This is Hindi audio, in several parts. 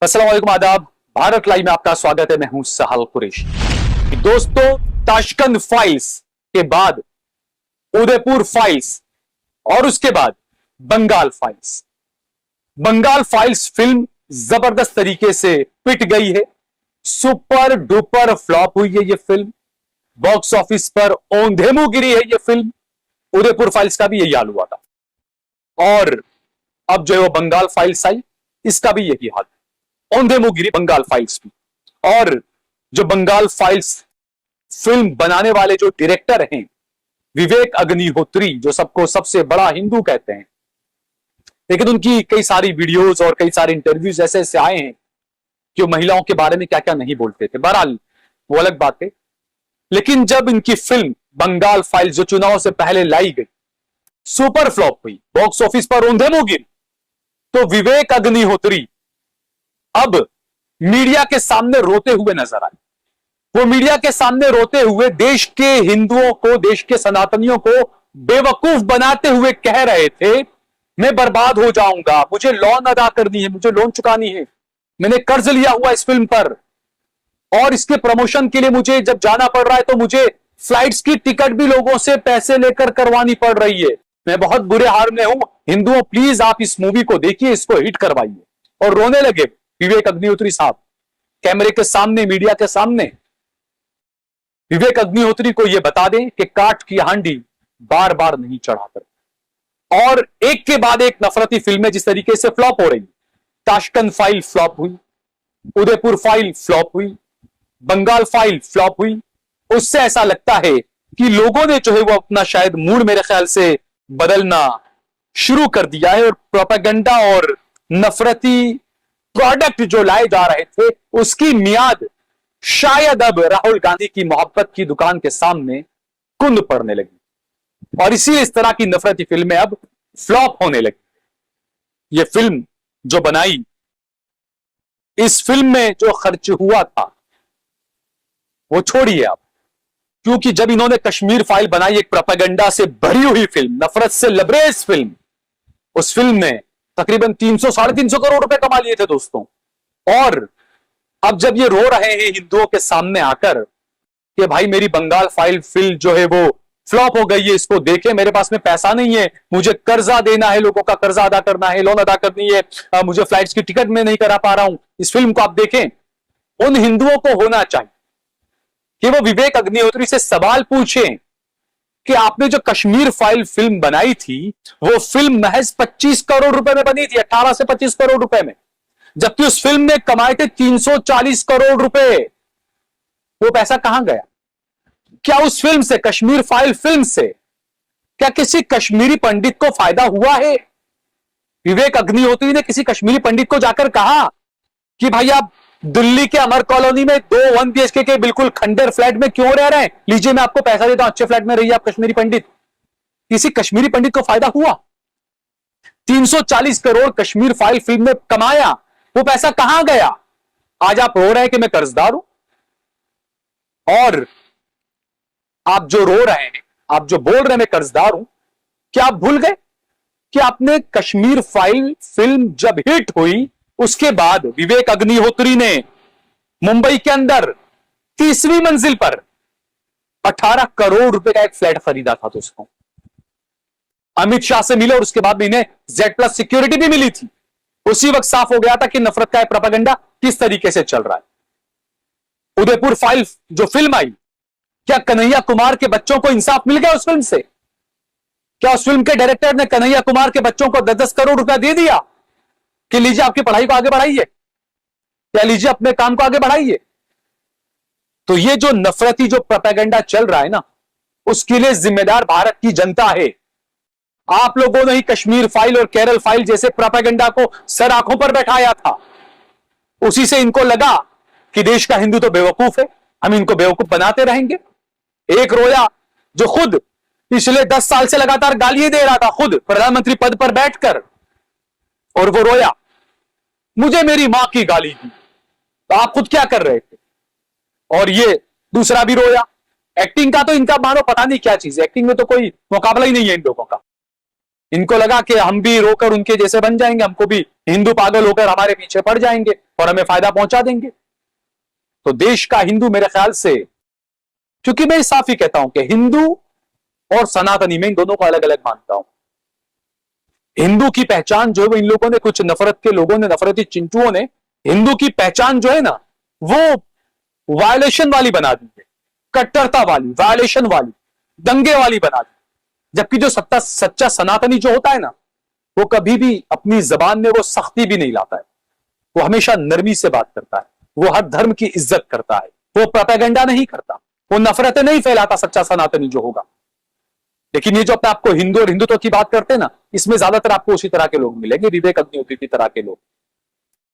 अस्सलाम वालेकुम, आदाब। भारत लाइव में आपका स्वागत है। मैं हूं सहल कुरैशी। दोस्तों, ताशकंद फाइल्स के बाद उदयपुर फाइल्स और उसके बाद Bengal files. Bengal files film जबरदस्त तरीके से पिट गई है। सुपर डुपर फ्लॉप हुई है ये फिल्म। बॉक्स ऑफिस पर औंधे मुंह गिरी है ये फिल्म। उदयपुर फाइल्स का भी यही हाल हुआ था और अब जो है वो बंगाल फाइल्स आई, इसका भी यही हाल है। औंधे मुंह गिरी बंगाल फाइल्स भी। और जो बंगाल फाइल्स फिल्म बनाने वाले जो डायरेक्टर हैं, विवेक अग्निहोत्री, जो सबको सबसे बड़ा हिंदू कहते हैं, लेकिन उनकी कई सारी वीडियोस और कई सारे इंटरव्यूज ऐसे ऐसे आए हैं कि वो महिलाओं के बारे में क्या क्या नहीं बोलते थे। बहरहाल वो अलग बात है। लेकिन जब इनकी फिल्म बंगाल फाइल्स जो चुनाव से पहले लाई गई, सुपर फ्लॉप हुई, बॉक्स ऑफिस पर औंधे मुंह गिरी, तो विवेक अग्निहोत्री अब मीडिया के सामने रोते हुए नजर आए। वो मीडिया के सामने रोते हुए देश के हिंदुओं को, देश के सनातनियों को बेवकूफ बनाते हुए कह रहे थे, मैं बर्बाद हो जाऊंगा, मुझे लोन अदा करनी है, मुझे लोन चुकानी है, मैंने कर्ज लिया हुआ इस फिल्म पर और इसके प्रमोशन के लिए मुझे जब जाना पड़ रहा है तो मुझे फ्लाइट्स की टिकट भी लोगों से पैसे लेकर करवानी पड़ रही है, मैं बहुत बुरे हाल में हूं। हिंदुओं, प्लीज आप इस मूवी को देखिए, इसको हिट करवाइए। और रोने लगे विवेक अग्निहोत्री साहब कैमरे के सामने, मीडिया के सामने। विवेक अग्निहोत्री को यह बता दें कि काठ की हांडी बार बार नहीं चढ़ाकर। और एक के बाद एक नफरती फिल्में जिस तरीके से फ्लॉप हो रही, ताशकंद फाइल फ्लॉप हुई, उदयपुर फाइल फ्लॉप हुई, बंगाल फाइल फ्लॉप हुई, उससे ऐसा लगता है कि लोगों ने जो है वो अपना शायद मूड मेरे ख्याल से बदलना शुरू कर दिया है और प्रोपेगेंडा और नफरती प्रोडक्ट जो लाए जा रहे थे उसकी मियाद शायद अब राहुल गांधी की मोहब्बत की दुकान के सामने कुंद पड़ने लगी और इसी इस तरह की नफरती फिल्में अब फ्लॉप होने लगी। ये फिल्म जो बनाई, इस फिल्म में जो खर्च हुआ था वो छोड़िए आप, क्योंकि जब इन्होंने कश्मीर फाइल बनाई, एक प्रोपेगेंडा से भरी हुई फिल्म, नफरत से लबरेज फिल्म, उस फिल्म में तकरीबन 300-350 करोड़ रुपए कमा लिए थे दोस्तों। और अब जब ये रो रहे हैं हिंदुओं के सामने आकर कि भाई मेरी बंगाल फाइल फिल्म जो है वो फ्लॉप हो गई है, इसको देखे, मेरे पास में पैसा नहीं है, मुझे कर्जा देना है, लोगों का कर्जा अदा करना है, लोन अदा करनी है, मुझे फ्लाइट्स की टिकट में नहीं करा पा रहा हूं, इस फिल्म को आप देखें। उन हिंदुओं को होना चाहिए कि वो विवेक अग्निहोत्री से सवाल पूछें कि आपने जो कश्मीर फाइल फिल्म बनाई थी, वो फिल्म महज 25 करोड़ रुपए में बनी थी, 18 से 25 करोड़ रुपए में, जबकि उस फिल्म ने कमाए थे 340 करोड़ रुपए। वो पैसा कहां गया? क्या उस फिल्म से, कश्मीर फाइल फिल्म से, क्या किसी कश्मीरी पंडित को फायदा हुआ है? विवेक अग्निहोत्री ने किसी कश्मीरी पंडित को जाकर कहा कि भाई आप दिल्ली के अमर कॉलोनी में 2 1 BHK के बिल्कुल खंडर फ्लैट में क्यों रह रहे हैं, लीजिए मैं आपको पैसा देता हूं, अच्छे फ्लैट में रहिए आप कश्मीरी पंडित। किसी कश्मीरी पंडित को फायदा हुआ? 340 करोड़ कश्मीर फाइल फिल्म में कमाया, वो पैसा कहां गया? आज आप रो रहे हैं कि मैं कर्जदार हूं, और आप जो रो रहे हैं, आप जो बोल रहे हैं मैं कर्जदार हूं, क्या आप भूल गए कि आपने कश्मीर फाइल फिल्म जब हिट हुई उसके बाद विवेक अग्निहोत्री ने मुंबई के अंदर 30वीं मंजिल पर 18 करोड़ रुपए का एक फ्लैट खरीदा था दोस्तों। अमित शाह से मिले और उसके बाद में इन्हें Z+ सिक्योरिटी भी मिली थी। उसी वक्त साफ हो गया था कि नफरत का प्रोपेगेंडा किस तरीके से चल रहा है। उदयपुर फाइल जो फिल्म आई, क्या कन्हैया कुमार के बच्चों को इंसाफ मिल गया उस फिल्म से? क्या उस फिल्म के डायरेक्टर ने कन्हैया कुमार के बच्चों को 10-10 करोड़ रुपया दे दिया कि लीजिए आपकी पढ़ाई को आगे बढ़ाइए, या लीजिए अपने काम को आगे बढ़ाइए? तो ये जो नफरती जो प्रोपेगेंडा चल रहा है ना, उसके लिए जिम्मेदार भारत की जनता है। आप लोगों ने ही कश्मीर फाइल और केरल फाइल जैसे प्रोपेगेंडा को सर आंखों पर बैठाया था। उसी से इनको लगा कि देश का हिंदू तो बेवकूफ है, हम इनको बेवकूफ बनाते रहेंगे। एक रोया जो खुद पिछले 10 साल से लगातार गालियां दे रहा था, खुद प्रधानमंत्री पद पर बैठकर, और वो रोया, मुझे मेरी मां की गाली दी। तो आप खुद क्या कर रहे थे? और ये दूसरा भी रोया। एक्टिंग का तो इनका मानो पता नहीं क्या चीज है, एक्टिंग में तो कोई मुकाबला ही नहीं है इन लोगों का। इनको लगा कि हम भी रोकर उनके जैसे बन जाएंगे, हमको भी हिंदू पागल होकर हमारे पीछे पड़ जाएंगे और हमें फायदा पहुंचा देंगे। तो देश का हिंदू मेरे ख्याल से, क्योंकि मैं साफ ही कहता हूं कि हिंदू और सनातनी, में इन दोनों को अलग अलग मानता हूं। हिंदू की पहचान जो है, इन लोगों ने, कुछ नफरत के लोगों ने, नफरती चिंटुओं ने हिंदू की पहचान जो है ना, वो वायलेशन वाली बना दी है, कट्टरता वाली, वायलेशन वाली, दंगे वाली बना दी। जबकि जो सच्चा सनातनी जो होता है ना, वो कभी भी अपनी जबान में वो सख्ती भी नहीं लाता है, वो हमेशा नरमी से बात करता है, वो हर धर्म की इज्जत करता है, वो प्रोपेगेंडा नहीं करता, वो नफरतें नहीं फैलाता सच्चा सनातनी जो होगा। लेकिन ये जो अपने आपको हिंदू और हिंदुत्व की बात करते हैं ना, इसमें ज्यादातर आपको उसी तरह के लोग मिलेंगे, विवेक अग्निहोत्री की तरह के लोग,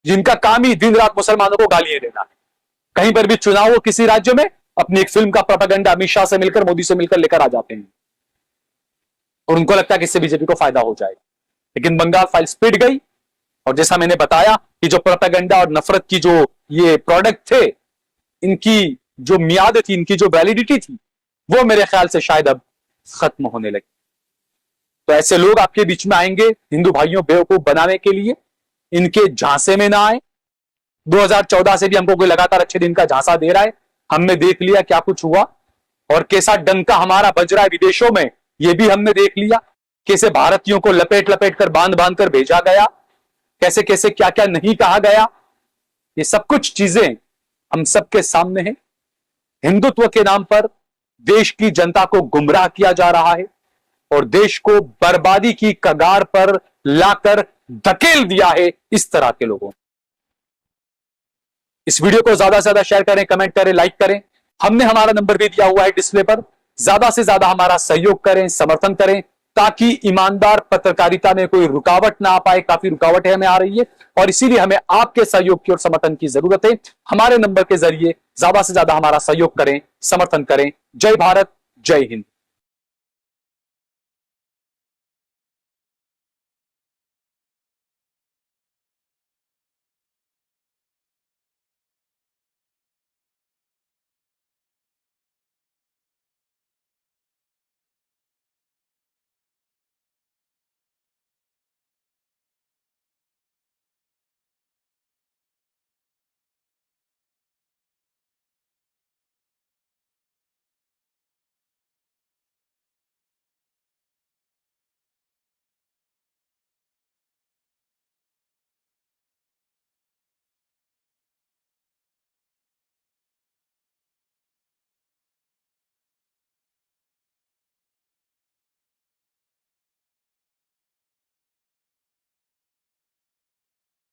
जिनका काम ही दिन रात मुसलमानों को गालियां देना है। कहीं पर भी चुनाव हो किसी राज्य में, अपनी एक फिल्म का प्रोपेगेंडा अमित शाह से मिलकर, मोदी से मिलकर लेकर आ जाते हैं और उनको लगता है कि इससे बीजेपी को फायदा हो जाएगा। लेकिन बंगाल फाइल्स पिट गई, और जैसा मैंने बताया कि जो प्रोपेगेंडा और नफरत की जो ये प्रोडक्ट थे, इनकी जो मियाद थी, इनकी जो वैलिडिटी थी, वो मेरे ख्याल से शायद अब खत्म होने लगी। तो ऐसे लोग आपके बीच में आएंगे हिंदू भाइयों बेवकूफ बनाने के लिए, इनके झांसे में ना आए। 2014 से भी हमको कोई लगातार अच्छे दिन का झांसा दे रहा है, हमने देख लिया क्या कुछ हुआ, और कैसा डंका हमारा बज रहा है विदेशों में, यह भी हमने देख लिया। कैसे भारतीयों को लपेट लपेट कर, बांध बांध कर भेजा गया, कैसे कैसे क्या क्या नहीं कहा गया, ये सब कुछ चीजें हम सबके सामने है। हिंदुत्व के नाम पर देश की जनता को गुमराह किया जा रहा है और देश को बर्बादी की कगार पर लाकर धकेल दिया है इस तरह के लोगों। इस वीडियो को ज्यादा से ज्यादा शेयर करें, कमेंट करें, लाइक करें। हमने हमारा नंबर भी दिया हुआ है डिस्प्ले पर, ज्यादा से ज्यादा हमारा सहयोग करें, समर्थन करें, ताकि ईमानदार पत्रकारिता में कोई रुकावट ना आ पाए। काफी रुकावटें हमें आ रही है और इसीलिए हमें आपके सहयोग की और समर्थन की जरूरत है। हमारे नंबर के जरिए ज्यादा से ज्यादा हमारा सहयोग करें, समर्थन करें। जय भारत, जय हिंद।